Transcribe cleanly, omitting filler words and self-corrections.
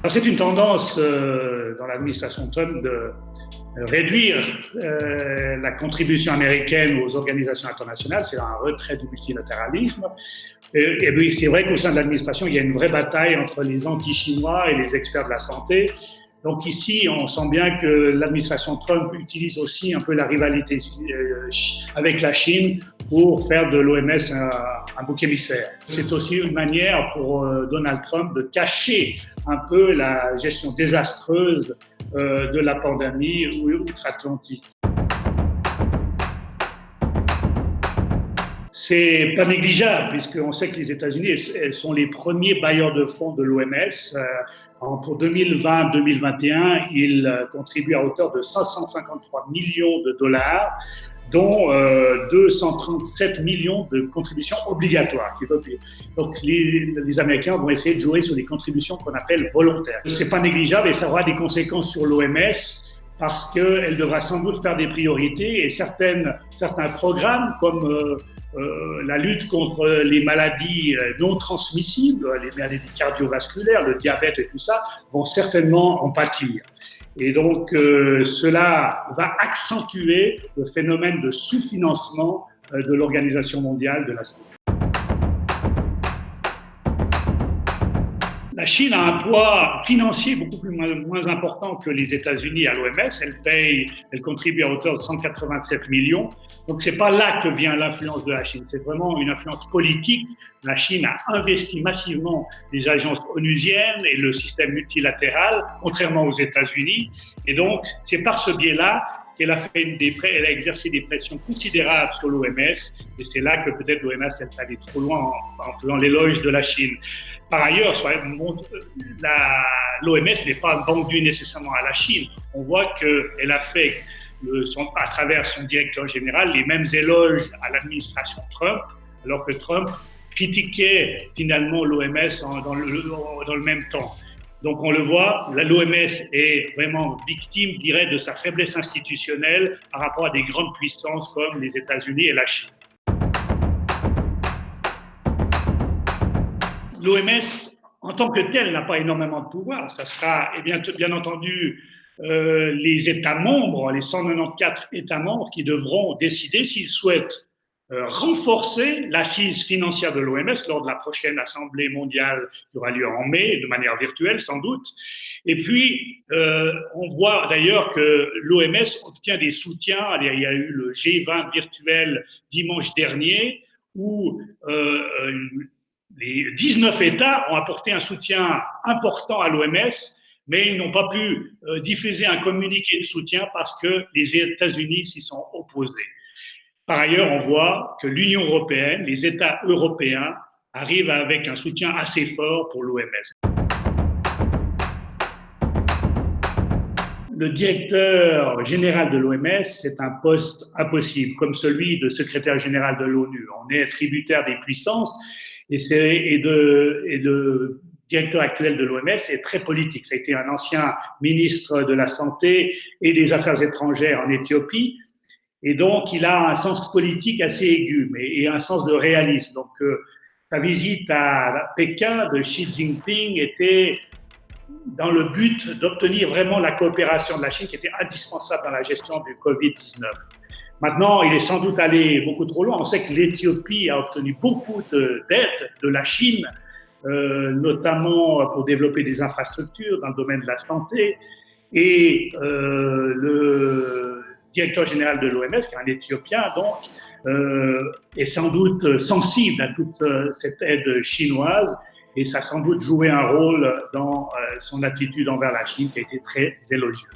C'est une tendance dans l'administration Trump de réduire la contribution américaine aux organisations internationales, c'est un retrait du multilatéralisme. Et puis c'est vrai qu'au sein de l'administration, il y a une vraie bataille entre les anti-chinois et les experts de la santé. Donc ici, on sent bien que l'administration Trump utilise aussi un peu la rivalité avec la Chine pour faire de l'OMS un bouc émissaire. C'est aussi une manière pour Donald Trump de cacher un peu la gestion désastreuse de la pandémie outre-Atlantique. C'est pas négligeable, puisqu'on sait que les États-Unis sont les premiers bailleurs de fonds de l'OMS. Pour 2020-2021, ils contribuent à hauteur de 553 millions de dollars, dont 237 millions de contributions obligatoires. Donc les Américains vont essayer de jouer sur des contributions qu'on appelle volontaires. C'est pas négligeable et ça aura des conséquences sur l'OMS, parce qu'elle devra sans doute faire des priorités et certains programmes comme la lutte contre les maladies non transmissibles, les maladies cardiovasculaires, le diabète et tout ça, vont certainement en pâtir. Et donc, cela va accentuer le phénomène de sous-financement de l'Organisation mondiale de la santé. La Chine a un poids financier beaucoup moins important que les États-Unis à l'OMS. Elle contribue à hauteur de 187 millions. Donc, c'est pas là que vient l'influence de la Chine. C'est vraiment une influence politique. La Chine a investi massivement les agences onusiennes et le système multilatéral, contrairement aux États-Unis. Et donc, c'est par ce biais-là qu'elle a exercé des pressions considérables sur l'OMS, et c'est là que peut-être l'OMS est allée trop loin en faisant l'éloge de la Chine. Par ailleurs, l'OMS n'est pas vendue nécessairement à la Chine. On voit qu'elle a fait, à travers son directeur général, les mêmes éloges à l'administration Trump, alors que Trump critiquait finalement l'OMS dans le même temps. Donc on le voit, l'OMS est vraiment victime, dirais, de sa faiblesse institutionnelle par rapport à des grandes puissances comme les États-Unis et la Chine. L'OMS, en tant que telle, n'a pas énormément de pouvoir. Ça sera, bien entendu, les États membres, les 194 États membres qui devront décider s'ils souhaitent renforcer l'assise financière de l'OMS lors de la prochaine Assemblée mondiale qui aura lieu en mai, de manière virtuelle sans doute. Et puis, on voit d'ailleurs que l'OMS obtient des soutiens. Il y a eu le G20 virtuel dimanche dernier où les 19 États ont apporté un soutien important à l'OMS, mais ils n'ont pas pu diffuser un communiqué de soutien parce que les États-Unis s'y sont opposés. Par ailleurs, on voit que l'Union européenne, les États européens, arrivent avec un soutien assez fort pour l'OMS. Le directeur général de l'OMS, c'est un poste impossible, comme celui de secrétaire général de l'ONU. On est tributaire des puissances et le directeur actuel de l'OMS est très politique. Ça a été un ancien ministre de la Santé et des Affaires étrangères en Éthiopie. Et donc, il a un sens politique assez aigu, et un sens de réalisme. Donc, sa visite à Pékin de Xi Jinping était dans le but d'obtenir vraiment la coopération de la Chine qui était indispensable dans la gestion du Covid-19. Maintenant, il est sans doute allé beaucoup trop loin. On sait que l'Éthiopie a obtenu beaucoup d'aide de la Chine, notamment pour développer des infrastructures dans le domaine de la santé. Et le directeur général de l'OMS, qui est un Éthiopien, donc, est sans doute sensible à toute cette aide chinoise et ça a sans doute joué un rôle dans son attitude envers la Chine qui a été très élogieuse.